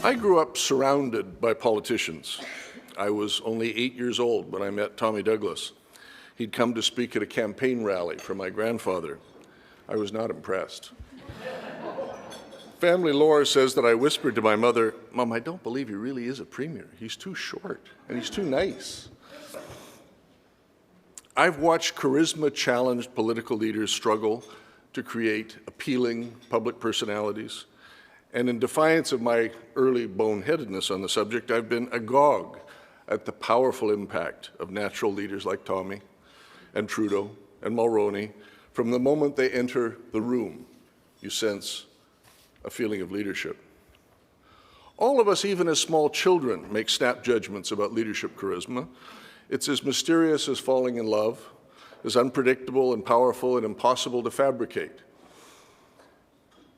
I grew up surrounded by politicians. I was only 8 years old when I met Tommy Douglas. He'd come to speak at a campaign rally for my grandfather. I was not impressed. Family lore says that I whispered to my mother, "Mom, I don't believe he really is a premier. He's too short and he's too nice." I've watched charisma-challenged political leaders struggle to create appealing public personalities. And in defiance of my early boneheadedness on the subject, I've been agog at the powerful impact of natural leaders like Tommy and Trudeau and Mulroney. From the moment they enter the room, you sense a feeling of leadership. All of us, even as small children, make snap judgments about leadership charisma. It's as mysterious as falling in love, as unpredictable and powerful and impossible to fabricate.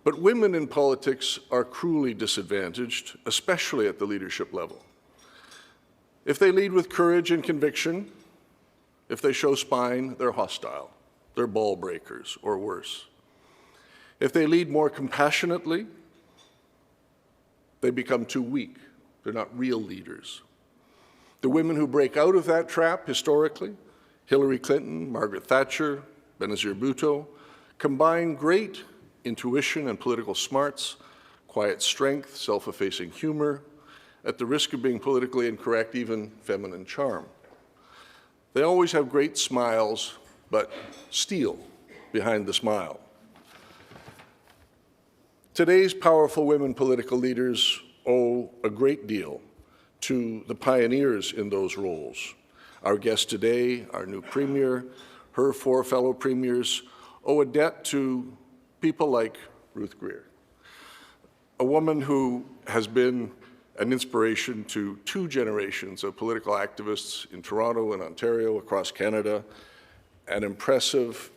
But women in politics are cruelly disadvantaged, especially at the leadership level. If they lead with courage and conviction, if they show spine, they're hostile, they're ball breakers, or worse. If they lead more compassionately, they become too weak. They're not real leaders. The women who break out of that trap historically, Hillary Clinton, Margaret Thatcher, Benazir Bhutto, combine great intuition and political smarts, quiet strength, self-effacing humor, at the risk of being politically incorrect, even feminine charm. They always have great smiles, but steel behind the smile. Today's powerful women political leaders owe a great deal to the pioneers in those roles. Our guest today, our new premier, her 4 fellow premiers, owe a debt to people like Ruth Greer, a woman who has been an inspiration to 2 generations of political activists in Toronto and Ontario, across Canada, an impressive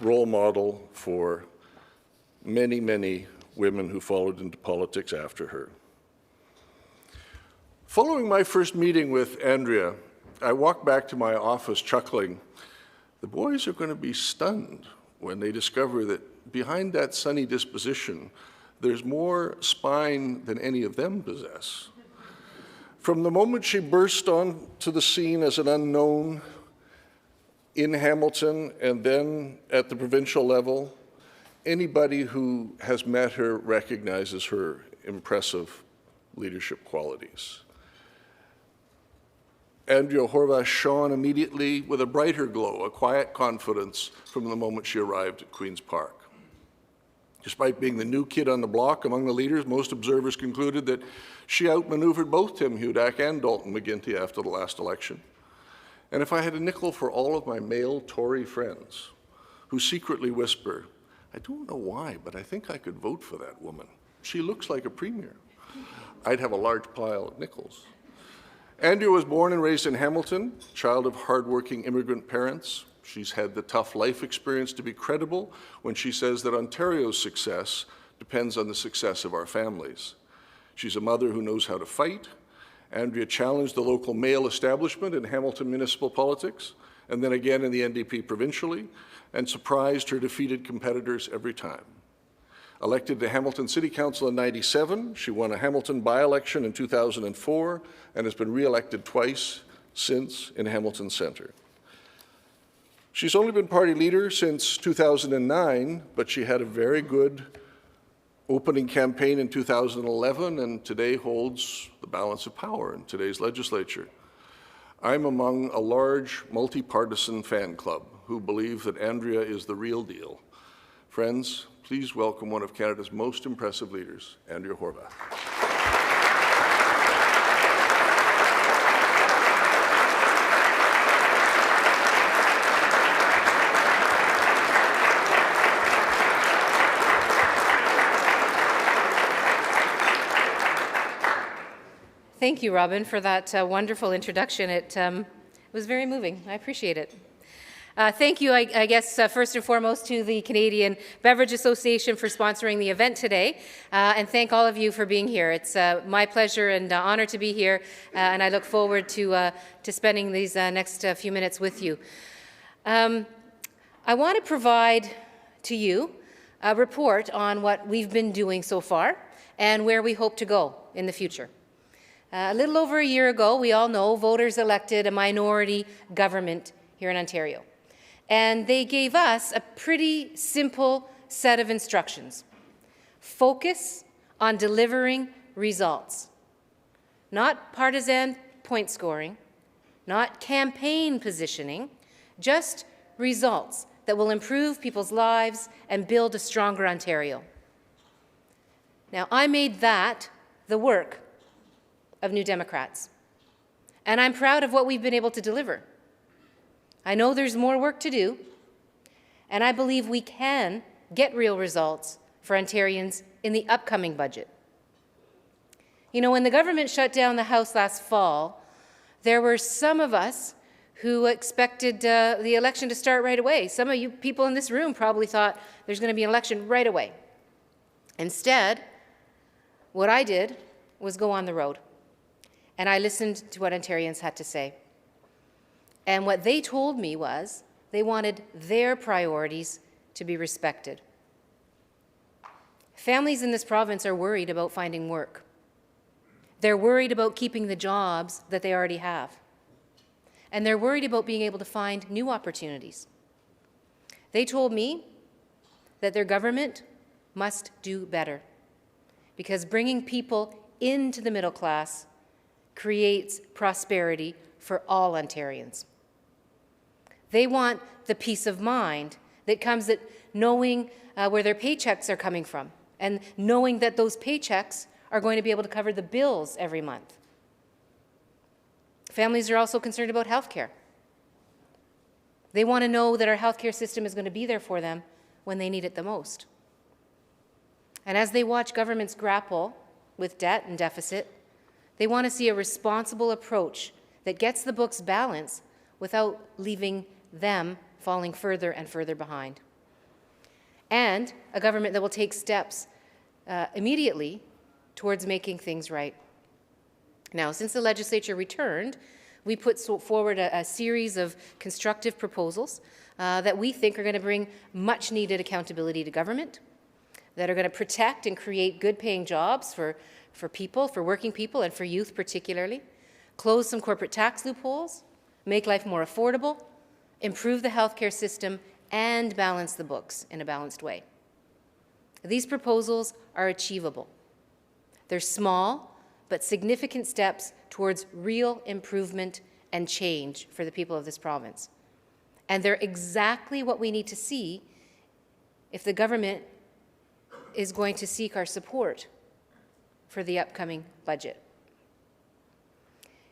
role model for many, many women who followed into politics after her. Following my first meeting with Andrea, I walked back to my office chuckling. The boys are going to be stunned when they discover that behind that sunny disposition, there's more spine than any of them possess. From the moment she burst onto the scene as an unknown in Hamilton and then at the provincial level, anybody who has met her recognizes her impressive leadership qualities. Andrea Horwath shone immediately with a brighter glow, a quiet confidence from the moment she arrived at Queen's Park. Despite being the new kid on the block among the leaders, most observers concluded that she outmaneuvered both Tim Hudak and Dalton McGuinty after the last election. And if I had a nickel for all of my male Tory friends who secretly whisper, "I don't know why, but I think I could vote for that woman. She looks like a premier," I'd have a large pile of nickels. Andrea was born and raised in Hamilton, child of hardworking immigrant parents. She's had the tough life experience to be credible when she says that Ontario's success depends on the success of our families. She's a mother who knows how to fight. Andrea challenged the local male establishment in Hamilton municipal politics, and then again in the NDP provincially, and surprised her defeated competitors every time. Elected to Hamilton City Council in '97, she won a Hamilton by-election in 2004 and has been re-elected twice since in Hamilton Centre. She's only been party leader since 2009, but she had a very good opening campaign in 2011 and today holds the balance of power in today's legislature. I'm among a large multi-partisan fan club who believe that Andrea is the real deal. Friends, please welcome one of Canada's most impressive leaders, Andrea Horwath. Thank you, Robin, for that wonderful introduction. It was very moving. I appreciate it. Thank you, I guess, first and foremost to the Canadian Beverage Association for sponsoring the event today, and thank all of you for being here. It's my pleasure and honor to be here, and I look forward to spending these next few minutes with you. I want to provide to you a report on what we've been doing so far and where we hope to go in the future. A little over a year ago, we all know, voters elected a minority government here in Ontario. And they gave us a pretty simple set of instructions. Focus on delivering results. Not partisan point scoring, not campaign positioning, just results that will improve people's lives and build a stronger Ontario. Now, I made that the work of New Democrats, and I'm proud of what we've been able to deliver. I know there's more work to do, and I believe we can get real results for Ontarians in the upcoming budget. You know, when the government shut down the House last fall, there were some of us who expected the election to start right away. Some of you people in this room probably thought there's going to be an election right away. Instead, what I did was go on the road, and I listened to what Ontarians had to say. And what they told me was they wanted their priorities to be respected. Families in this province are worried about finding work. They're worried about keeping the jobs that they already have. And they're worried about being able to find new opportunities. They told me that their government must do better, because bringing people into the middle class creates prosperity for all Ontarians. They want the peace of mind that comes at knowing where their paychecks are coming from and knowing that those paychecks are going to be able to cover the bills every month. Families are also concerned about health care. They want to know that our healthcare system is going to be there for them when they need it the most. And as they watch governments grapple with debt and deficit, they want to see a responsible approach that gets the books balanced without leaving them falling further and further behind. And a government that will take steps immediately towards making things right. Now, since the legislature returned, we put forward a series of constructive proposals that we think are going to bring much-needed accountability to government, that are going to protect and create good-paying jobs for people, for working people, and for youth particularly, close some corporate tax loopholes, make life more affordable, improve the healthcare system, and balance the books in a balanced way. These proposals are achievable. They're small, but significant steps towards real improvement and change for the people of this province. And they're exactly what we need to see if the government is going to seek our support for the upcoming budget.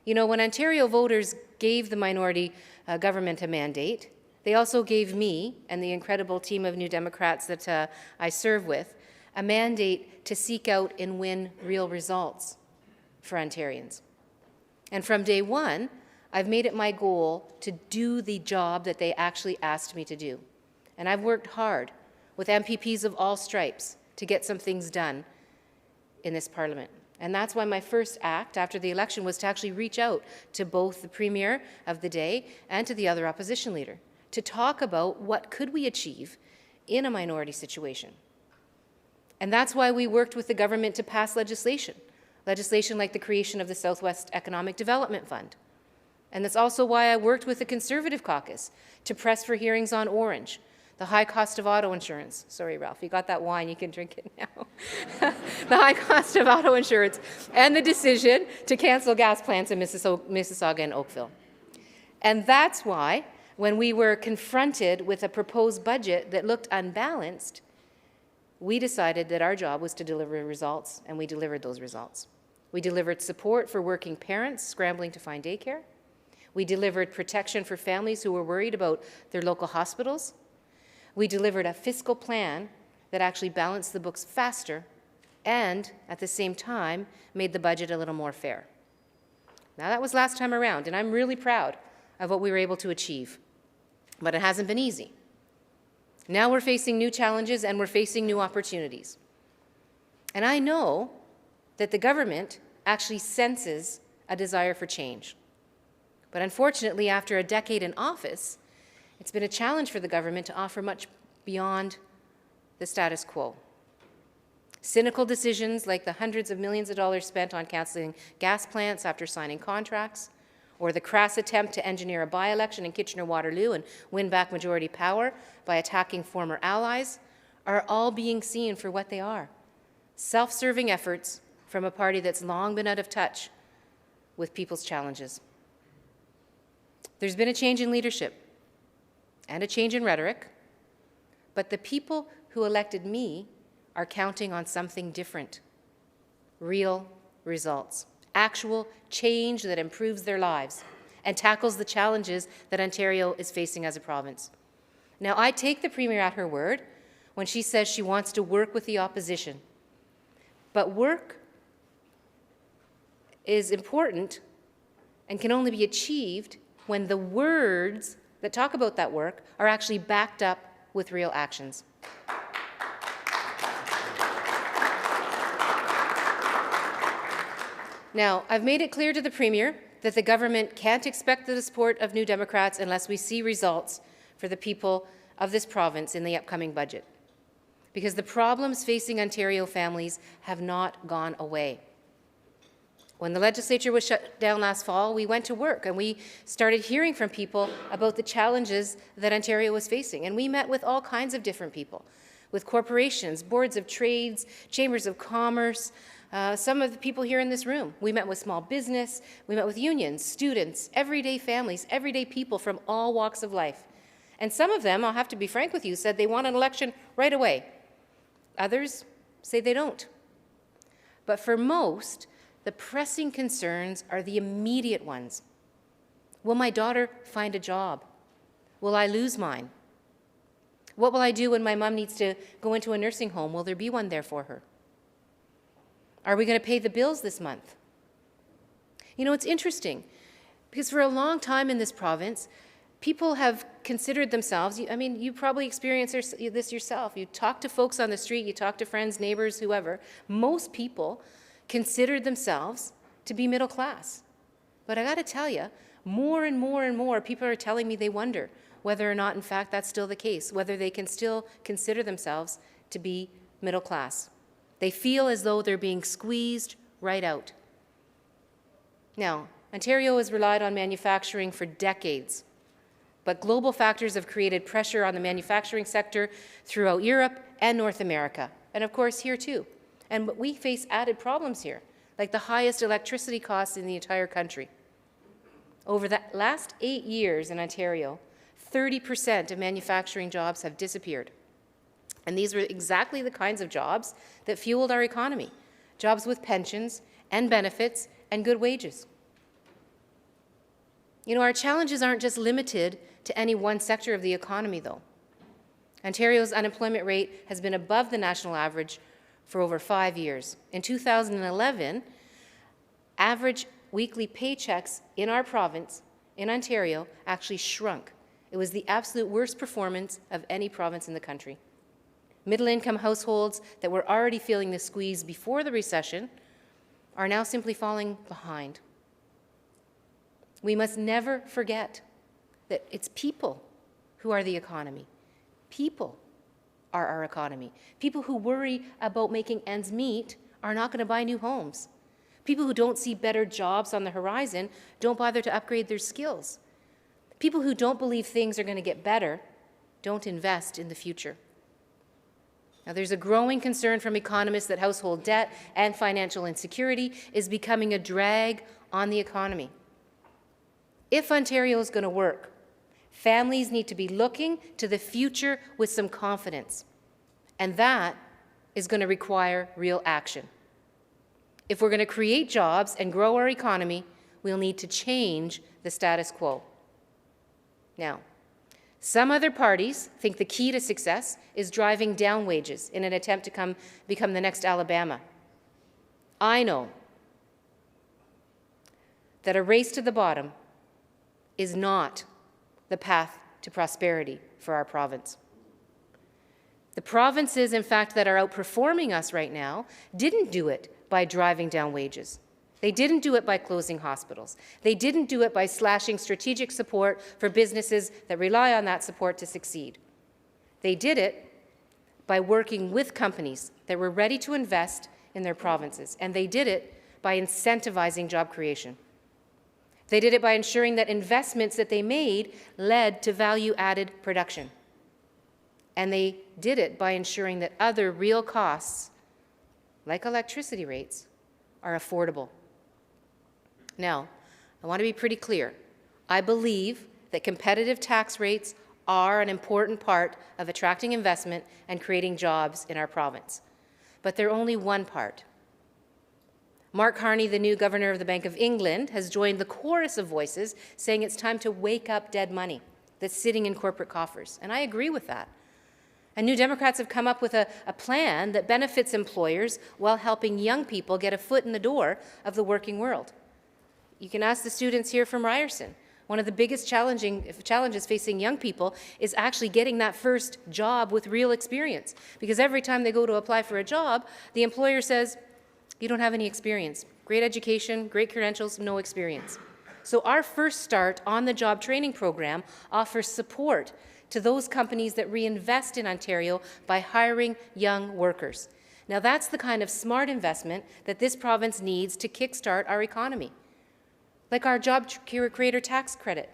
You know, when Ontario voters gave the minority government a mandate, they also gave me and the incredible team of New Democrats that I serve with a mandate to seek out and win real results for Ontarians. And from day one, I've made it my goal to do the job that they actually asked me to do. And I've worked hard with MPPs of all stripes to get some things done in this Parliament. And that's why my first act after the election was to actually reach out to both the Premier of the day and to the other opposition leader to talk about what could we achieve in a minority situation. And that's why we worked with the government to pass legislation like the creation of the Southwest Economic Development Fund. And that's also why I worked with the Conservative caucus to press for hearings on Orange, the high cost of auto insurance. Sorry, Ralph, you got that wine, you can drink it now. The high cost of auto insurance and the decision to cancel gas plants in Mississauga and Oakville. And that's why, when we were confronted with a proposed budget that looked unbalanced, we decided that our job was to deliver results, and we delivered those results. We delivered support for working parents scrambling to find daycare. We delivered protection for families who were worried about their local hospitals. We delivered a fiscal plan that actually balanced the books faster and, at the same time, made the budget a little more fair. Now, that was last time around, and I'm really proud of what we were able to achieve. But it hasn't been easy. Now we're facing new challenges and we're facing new opportunities. And I know that the government actually senses a desire for change. But unfortunately, after a decade in office, it's been a challenge for the government to offer much beyond the status quo. Cynical decisions like the hundreds of millions of dollars spent on cancelling gas plants after signing contracts, or the crass attempt to engineer a by-election in Kitchener-Waterloo and win back majority power by attacking former allies, are all being seen for what they are: self-serving efforts from a party that's long been out of touch with people's challenges. There's been a change in leadership and a change in rhetoric, but the people who elected me are counting on something different: real results, actual change that improves their lives and tackles the challenges that Ontario is facing as a province. Now, I take the Premier at her word when she says she wants to work with the opposition, but work is important and can only be achieved when the words that talk about that work are actually backed up with real actions. Now, I've made it clear to the Premier that the government can't expect the support of New Democrats unless we see results for the people of this province in the upcoming budget, because the problems facing Ontario families have not gone away. When the legislature was shut down last fall, we went to work and we started hearing from people about the challenges that Ontario was facing. And we met with all kinds of different people, with corporations, boards of trades, chambers of commerce, some of the people here in this room. We met with small business, we met with unions, students, everyday families, everyday people from all walks of life. And some of them, I'll have to be frank with you, said they want an election right away. Others say they don't. But for most, the pressing concerns are the immediate ones. Will my daughter find a job? Will I lose mine? What will I do when my mom needs to go into a nursing home? Will there be one there for her? Are we going to pay the bills this month? You know, it's interesting, because for a long time in this province, people have considered themselves, I mean, you probably experience this yourself. You talk to folks on the street, you talk to friends, neighbors, whoever. Most people considered themselves to be middle class. But I got to tell you, more and more and more people are telling me they wonder whether or not, in fact, that's still the case, whether they can still consider themselves to be middle class. They feel as though they're being squeezed right out. Now, Ontario has relied on manufacturing for decades, but global factors have created pressure on the manufacturing sector throughout Europe and North America, and of course here too. And we face added problems here, like the highest electricity costs in the entire country. Over the last 8 years in Ontario, 30% of manufacturing jobs have disappeared. And these were exactly the kinds of jobs that fueled our economy, jobs with pensions and benefits and good wages. You know, our challenges aren't just limited to any one sector of the economy, though. Ontario's unemployment rate has been above the national average for over 5 years. In 2011, average weekly paychecks in our province, in Ontario, actually shrunk. It was the absolute worst performance of any province in the country. Middle-income households that were already feeling the squeeze before the recession are now simply falling behind. We must never forget that it's people who are the economy. People are our economy. People who worry about making ends meet are not going to buy new homes. People who don't see better jobs on the horizon don't bother to upgrade their skills. People who don't believe things are going to get better don't invest in the future. Now, there's a growing concern from economists that household debt and financial insecurity is becoming a drag on the economy. If Ontario is going to work, families need to be looking to the future with some confidence, and that is going to require real action. If we're going to create jobs and grow our economy, we'll need to change the status quo. Now, some other parties think the key to success is driving down wages in an attempt to become the next Alabama. I know that a race to the bottom is not the path to prosperity for our province. The provinces, in fact, that are outperforming us right now didn't do it by driving down wages. They didn't do it by closing hospitals. They didn't do it by slashing strategic support for businesses that rely on that support to succeed. They did it by working with companies that were ready to invest in their provinces, and they did it by incentivizing job creation. They did it by ensuring that investments that they made led to value-added production. And they did it by ensuring that other real costs, like electricity rates, are affordable. Now, I want to be pretty clear. I believe that competitive tax rates are an important part of attracting investment and creating jobs in our province. But they're only one part. Mark Carney, the new governor of the Bank of England, has joined the chorus of voices saying it's time to wake up dead money that's sitting in corporate coffers. And I agree with that. And New Democrats have come up with a plan that benefits employers while helping young people get a foot in the door of the working world. You can ask the students here from Ryerson. One of the biggest challenges facing young people is actually getting that first job with real experience. Because every time they go to apply for a job, the employer says, "You don't have any experience. Great education, great credentials, no experience." So our First Start on-the-job training program offers support to those companies that reinvest in Ontario by hiring young workers. Now that's the kind of smart investment that this province needs to kickstart our economy. Like our job creator tax credit.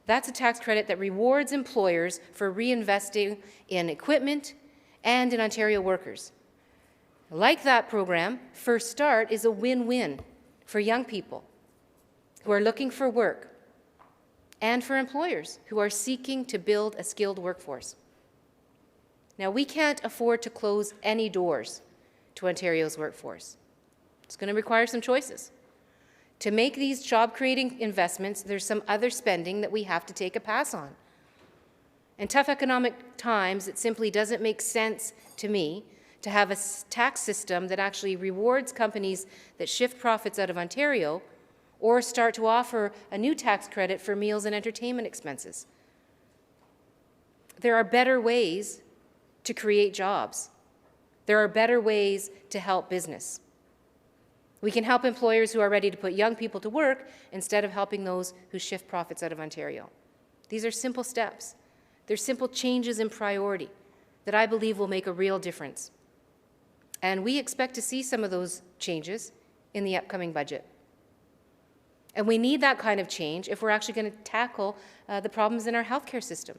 That's a tax credit that rewards employers for reinvesting in equipment and in Ontario workers. Like that program, First Start is a win-win for young people who are looking for work and for employers who are seeking to build a skilled workforce. Now, we can't afford to close any doors to Ontario's workforce. It's going to require some choices. To make these job-creating investments, there's some other spending that we have to take a pass on. In tough economic times, it simply doesn't make sense to me to have a tax system that actually rewards companies that shift profits out of Ontario or start to offer a new tax credit for meals and entertainment expenses. There are better ways to create jobs. There are better ways to help business. We can help employers who are ready to put young people to work instead of helping those who shift profits out of Ontario. These are simple steps. They're simple changes in priority that I believe will make a real difference. And we expect to see some of those changes in the upcoming budget. And we need that kind of change if we're actually going to tackle the problems in our healthcare system.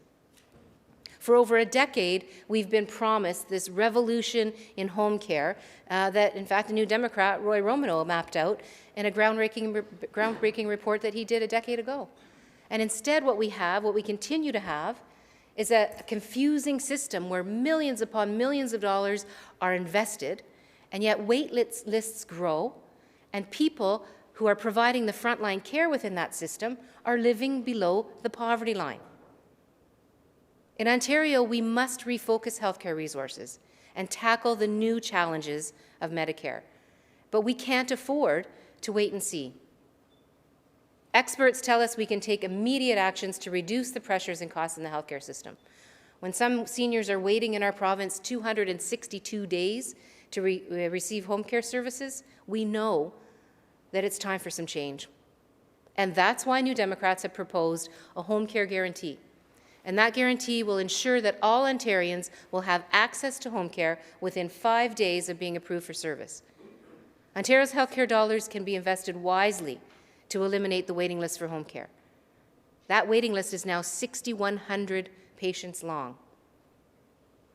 For over a decade, we've been promised this revolution in home care that, in fact, the New Democrat, Roy Romano, mapped out in a groundbreaking report that he did a decade ago. And instead, what we continue to have, is a confusing system where millions upon millions of dollars are invested, and yet wait lists grow, and people who are providing the frontline care within that system are living below the poverty line. In Ontario, we must refocus healthcare resources and tackle the new challenges of Medicare. But we can't afford to wait and see. Experts tell us we can take immediate actions to reduce the pressures and costs in the healthcare system. When some seniors are waiting in our province 262 days to receive home care services, we know that it's time for some change. And that's why New Democrats have proposed a home care guarantee. And that guarantee will ensure that all Ontarians will have access to home care within 5 days of being approved for service. Ontario's healthcare dollars can be invested wisely to eliminate the waiting list for home care. That waiting list is now 6,100 patients long.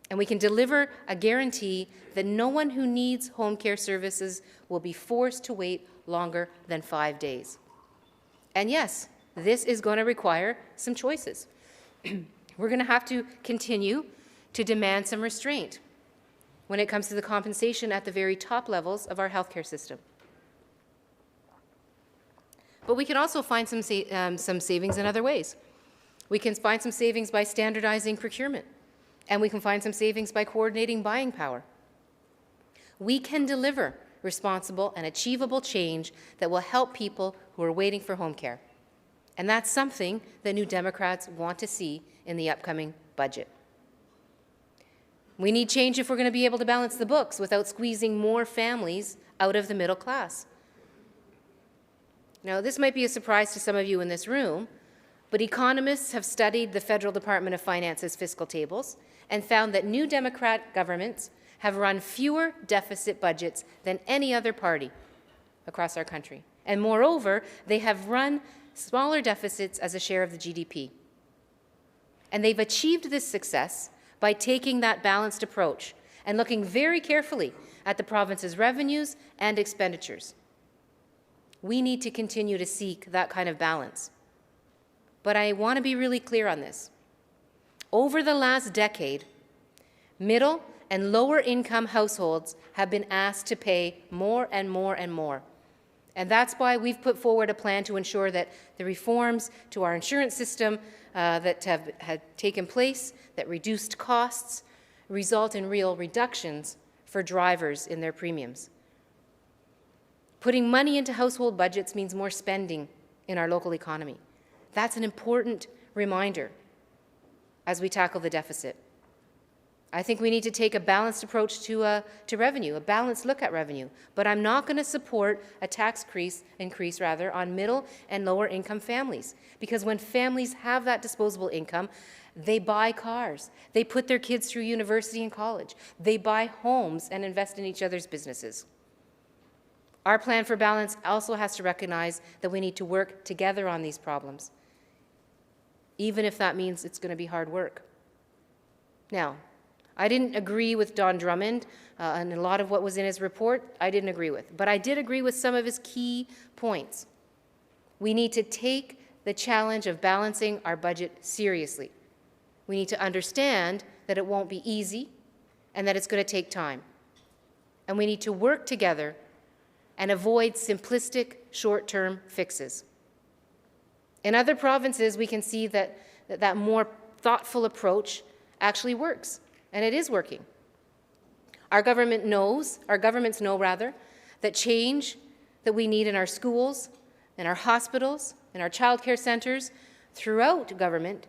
And we can deliver a guarantee that no one who needs home care services will be forced to wait longer than 5 days. And yes, this is going to require some choices. We're going to have to continue to demand some restraint when it comes to the compensation at the very top levels of our healthcare system. But we can also find some savings in other ways. We can find some savings by standardizing procurement, and we can find some savings by coordinating buying power. We can deliver responsible and achievable change that will help people who are waiting for home care. And that's something that New Democrats want to see in the upcoming budget. We need change if we're going to be able to balance the books without squeezing more families out of the middle class. Now, this might be a surprise to some of you in this room, But economists have studied the Federal Department of Finance's fiscal tables and found that new Democrat governments have run fewer deficit budgets than any other party across our country. And moreover, they have run smaller deficits as a share of the GDP. And they've achieved this success by taking that balanced approach and looking very carefully at the province's revenues and expenditures. We need to continue to seek that kind of balance. But I want to be really clear on this. Over the last decade, middle and lower income households have been asked to pay more and more and more. And that's why we've put forward a plan to ensure that the reforms to our insurance system that have taken place, that reduced costs, result in real reductions for drivers in their premiums. Putting money into household budgets means more spending in our local economy. That's an important reminder as we tackle the deficit. I think we need to take a balanced approach to revenue, a balanced look at revenue. But I'm not going to support a tax increase on middle and lower income families. Because when families have that disposable income, they buy cars. They put their kids through university and college. They buy homes and invest in each other's businesses. Our plan for balance also has to recognize that we need to work together on these problems, even if that means it's going to be hard work. Now, I didn't agree with Don Drummond, and a lot of what was in his report I didn't agree with. But I did agree with some of his key points. We need to take the challenge of balancing our budget seriously. We need to understand that it won't be easy and that it's going to take time. And we need to work together and avoid simplistic short-term fixes. In other provinces, we can see that more thoughtful approach actually works. And it is working. Our governments know, that change that we need in our schools, in our hospitals, in our childcare centres, throughout government,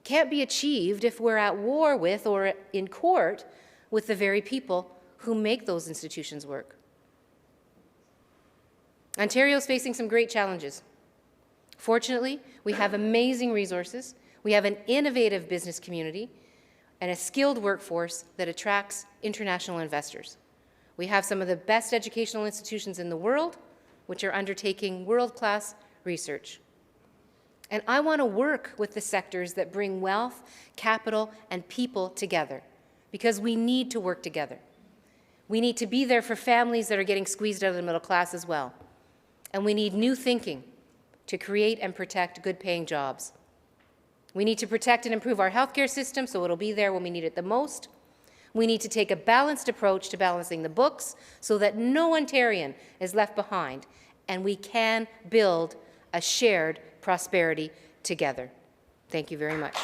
can't be achieved if we're at war with or in court with the very people who make those institutions work. Ontario is facing some great challenges. Fortunately, we have amazing resources, we have an innovative business community, and a skilled workforce that attracts international investors. We have some of the best educational institutions in the world, which are undertaking world-class research. And I want to work with the sectors that bring wealth, capital, and people together, because we need to work together. We need to be there for families that are getting squeezed out of the middle class as well. And we need new thinking to create and protect good-paying jobs. We need to protect and improve our healthcare system so it'll be there when we need it the most. We need to take a balanced approach to balancing the books so that no Ontarian is left behind, and we can build a shared prosperity together. Thank you very much.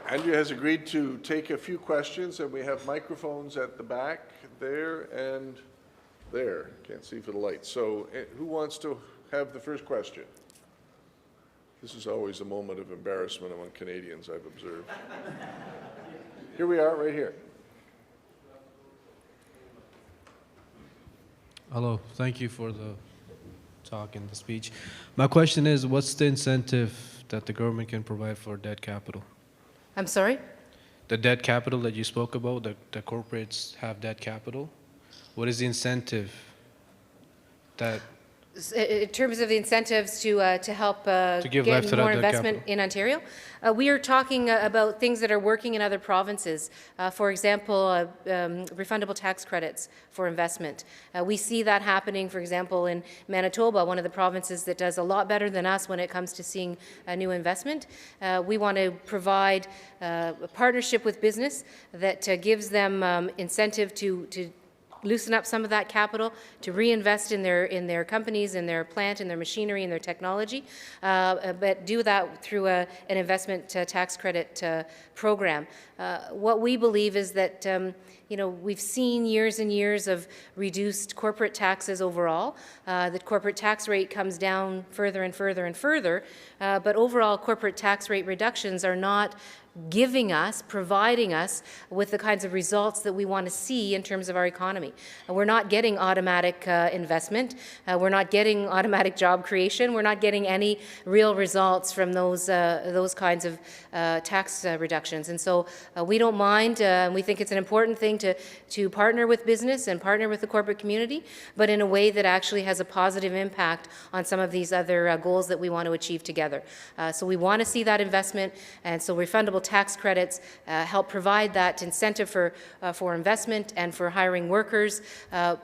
Andrea has agreed to take a few questions, and we have microphones at the back, there and there. Can't see for the light. So who wants to have the first question? This is always a moment of embarrassment among Canadians, I've observed. Here we are, right here. Hello, thank you for the talk and the speech. My question is, what's the incentive that the government can provide for debt capital? I'm sorry? The debt capital that you spoke about, the corporates have debt capital. What is the incentive that... In terms of the incentives to help give get life to more that investment capital. in Ontario, we are talking about things that are working in other provinces. For example, refundable tax credits for investment. We see that happening, for example, in Manitoba, one of the provinces that does a lot better than us when it comes to seeing a new investment. We want to provide a partnership with business that gives them incentive to loosen up some of that capital to reinvest in their companies, in their plant, in their machinery, in their technology, but do that through an investment tax credit program. What we believe is that we've seen years and years of reduced corporate taxes overall. The corporate tax rate comes down further and further and further, but overall corporate tax rate reductions are not providing us with the kinds of results that we want to see in terms of our economy. We're not getting automatic investment. We're not getting automatic job creation. We're not getting any real results from those kinds of tax reductions. And so we don't mind. We think it's an important thing to partner with business and partner with the corporate community, but in a way that actually has a positive impact on some of these other goals that we want to achieve together. So we want to see that investment, and so refundable tax credits help provide that incentive for investment and for hiring workers. So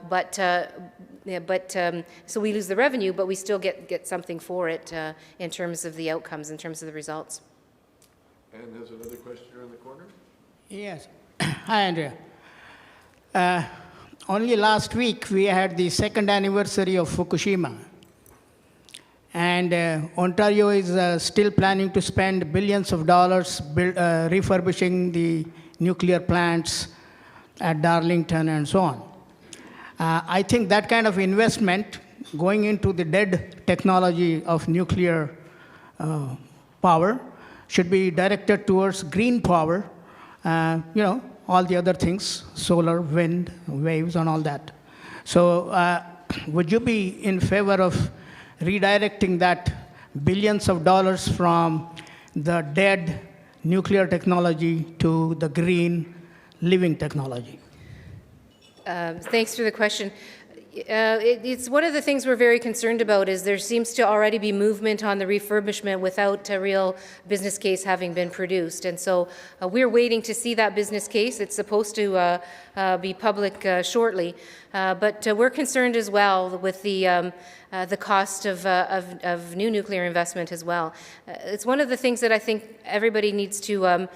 we lose the revenue, but we still get something for it in terms of the outcomes, in terms of the results. And there's another question here in the corner. Yes. Hi, Andrea. Only last week we had the second anniversary of Fukushima. And Ontario is still planning to spend billions of dollars refurbishing the nuclear plants at Darlington and so on. I think that kind of investment going into the dead technology of nuclear power should be directed towards green power, all the other things, solar, wind, waves, and all that. So would you be in favor of redirecting that billions of dollars from the dead nuclear technology to the green living technology? Thanks for the question. It's one of the things we're very concerned about is there seems to already be movement on the refurbishment without a real business case having been produced. And so we're waiting to see that business case. It's supposed to be public shortly. But we're concerned as well with the cost of new nuclear investment as well. It's one of the things that I think everybody needs to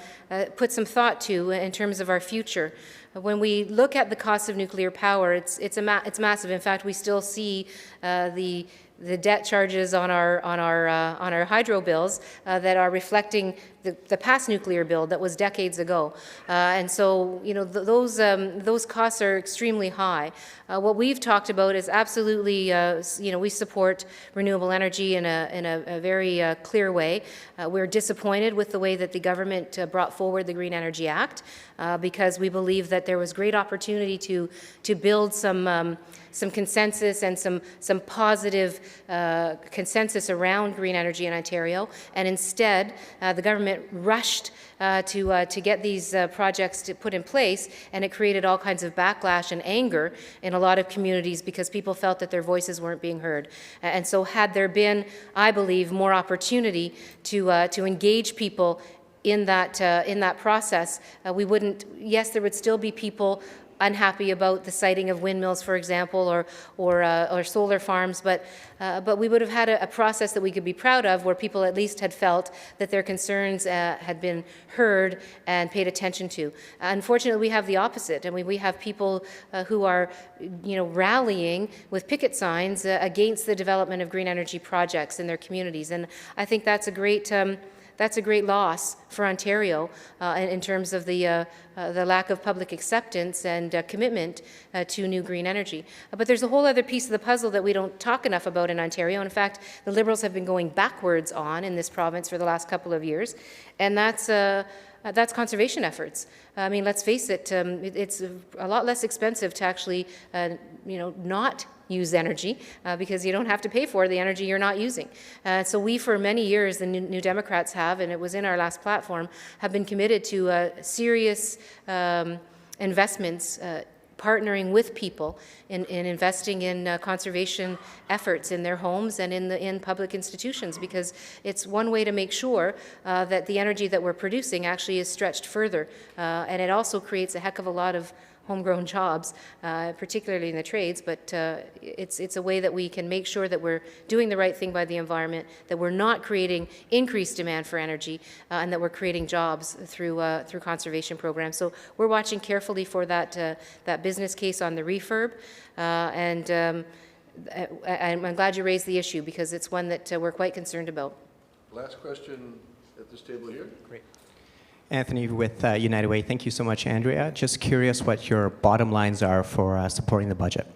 put some thought to in terms of our future. When we look at the cost of nuclear power, it's massive. In fact, we still see the debt charges on our hydro bills that are reflecting the past nuclear build that was decades ago, and so those costs are extremely high. What we've talked about is absolutely we support renewable energy in a very clear way. We're disappointed with the way that the government brought forward the Green Energy Act because we believe that there was great opportunity to build some consensus and some positive consensus around green energy in Ontario, and instead the government rushed to get these projects put in place, and it created all kinds of backlash and anger in a lot of communities because people felt that their voices weren't being heard. And so had there been, I believe, more opportunity to engage people in that process, we wouldn't. Yes, there would still be people unhappy about the siting of windmills, for example, or solar farms, but we would have had a process that we could be proud of, where people at least had felt that their concerns had been heard and paid attention to. Unfortunately, we have the opposite, and we have people who are, rallying with picket signs against the development of green energy projects in their communities, and I think that's a great loss for Ontario in terms of the lack of public acceptance and commitment to new green energy. But there's a whole other piece of the puzzle that we don't talk enough about in Ontario. In fact, the Liberals have been going backwards on in this province for the last couple of years, and that's conservation efforts. I mean, let's face it, it's a lot less expensive to actually, not use energy because you don't have to pay for the energy you're not using. So we, for many years, the New Democrats have, and it was in our last platform, have been committed to serious investments, partnering with people in investing in conservation efforts in their homes and in public institutions, because it's one way to make sure that the energy that we're producing actually is stretched further, and it also creates a heck of a lot of homegrown jobs, particularly in the trades, but it's a way that we can make sure that we're doing the right thing by the environment, that we're not creating increased demand for energy, and that we're creating jobs through conservation programs. So we're watching carefully for that business case on the refurb, and I'm glad you raised the issue because it's one that we're quite concerned about. Last question at this table here. Great. Anthony with United Way. Thank you so much, Andrea. Just curious what your bottom lines are for supporting the budget.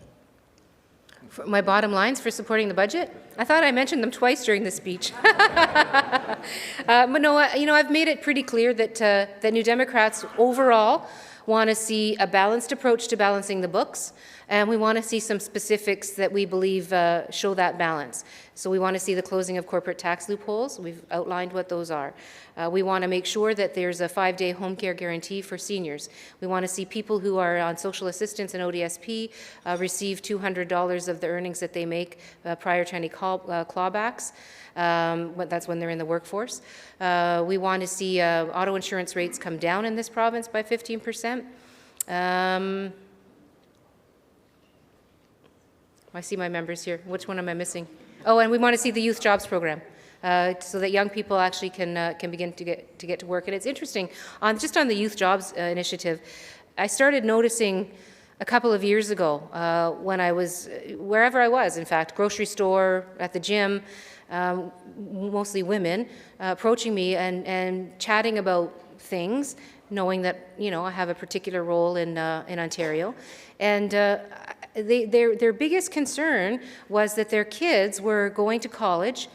For my bottom lines for supporting the budget? I thought I mentioned them twice during the speech. But no, I've made it pretty clear that New Democrats overall want to see a balanced approach to balancing the books, and we want to see some specifics that we believe show that balance. So we want to see the closing of corporate tax loopholes. We've outlined what those are. We want to make sure that there's a 5-day home care guarantee for seniors. We want to see people who are on social assistance and ODSP receive $200 of the earnings that they make prior to any clawbacks. That's when they're in the workforce. We want to see auto insurance rates come down in this province by 15%. I see my members here. Which one am I missing? Oh, and we want to see the youth jobs program. So that young people actually can begin to get to work. And it's interesting, just on the youth jobs initiative, I started noticing a couple of years ago when I was, wherever I was, in fact, grocery store, at the gym, mostly women, approaching me and chatting about things, knowing that, I have a particular role in Ontario. And their biggest concern was that their kids were going to college,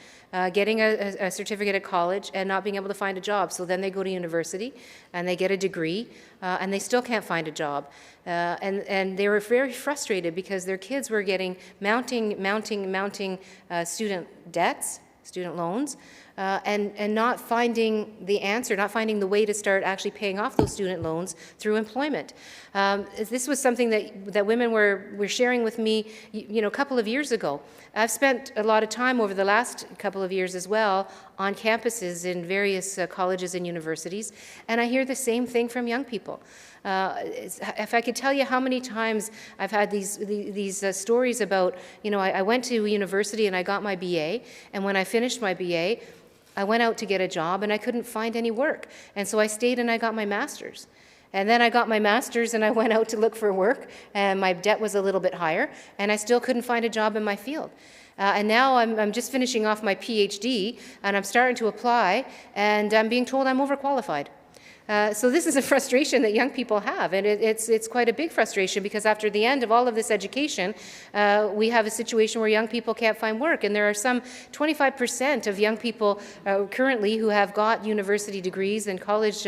getting a certificate at college and not being able to find a job. So then they go to university and they get a degree and they still can't find a job. And they were very frustrated because their kids were getting mounting student debts, student loans, and not finding the answer, not finding the way to start actually paying off those student loans through employment. This was something that women were sharing with me, a couple of years ago. I've spent a lot of time over the last couple of years as well on campuses in various colleges and universities, and I hear the same thing from young people. If I could tell you how many times I've had these stories about, I went to university and I got my BA, and when I finished my BA, I went out to get a job and I couldn't find any work. And so I stayed and I got my master's. And then I got my master's and I went out to look for work, and my debt was a little bit higher, and I still couldn't find a job in my field. And now I'm just finishing off my PhD, and I'm starting to apply, and I'm being told I'm overqualified. So this is a frustration that young people have, and it's quite a big frustration because after the end of all of this education, we have a situation where young people can't find work, and there are some 25% of young people currently who have got university degrees and college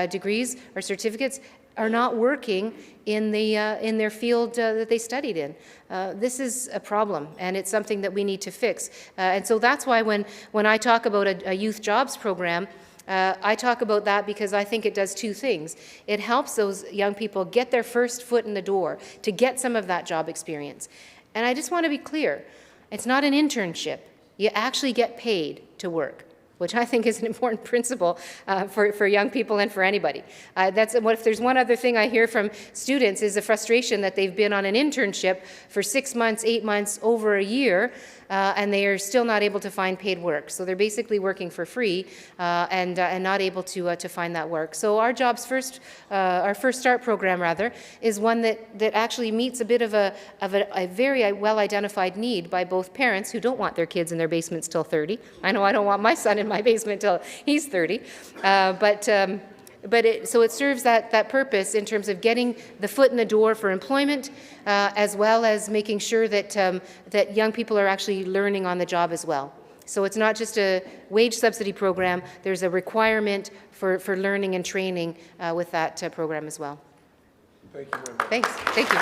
degrees or certificates are not working in their field that they studied in. This is a problem, and it's something that we need to fix. And so that's why when I talk about a youth jobs program, I talk about that because I think it does two things. It helps those young people get their first foot in the door to get some of that job experience. And I just want to be clear, it's not an internship. You actually get paid to work, which I think is an important principle for young people and for anybody. If there's one other thing I hear from students is the frustration that they've been on an internship for 6 months, 8 months, over a year, and they are still not able to find paid work. So they're basically working for free and not able to find that work. So our our First Start program rather, is one that actually meets a bit of a very well identified need by both parents who don't want their kids in their basements till 30. I know I don't want my son in my basement till he's 30, so it serves that purpose in terms of getting the foot in the door for employment, as well as making sure that young people are actually learning on the job as well. So it's not just a wage subsidy program. There's a requirement for learning and training with that program as well. Thank you very much. Thanks. Thank you.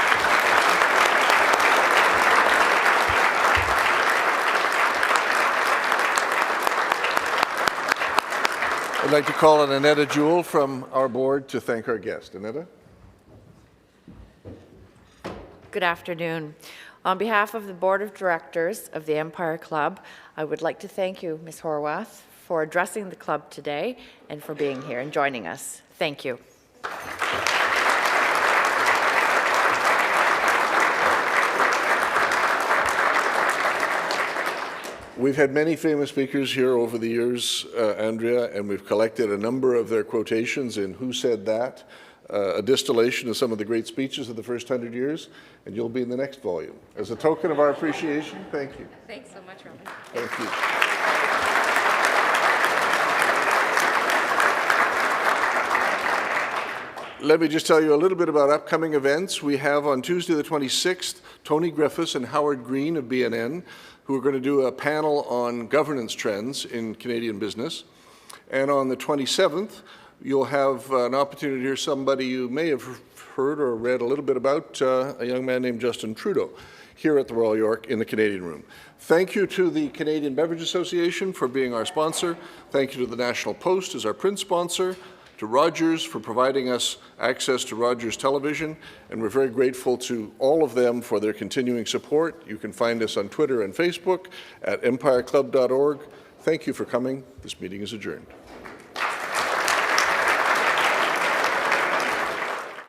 I'd like to call on Annetta Jewell from our board to thank our guest. Annetta? Good afternoon. On behalf of the Board of Directors of the Empire Club, I would like to thank you, Ms. Horwath, for addressing the club today and for being here and joining us. Thank you. We've had many famous speakers here over the years, Andrea, and we've collected a number of their quotations in Who Said That, a distillation of some of the great speeches of the first 100 years, and you'll be in the next volume. As a token of our appreciation, thank you. Thanks so much, Robin. Thank you. Let me just tell you a little bit about upcoming events. We have on Tuesday the 26th, Tony Griffiths and Howard Green of BNN, who are going to do a panel on governance trends in Canadian business. And on the 27th, you'll have an opportunity to hear somebody you may have heard or read a little bit about, a young man named Justin Trudeau, here at the Royal York in the Canadian Room. Thank you to the Canadian Beverage Association for being our sponsor. Thank you to the National Post as our print sponsor, to Rogers for providing us access to Rogers Television, and we're very grateful to all of them for their continuing support. You can find us on Twitter and Facebook at empireclub.org. Thank you for coming. This meeting is adjourned.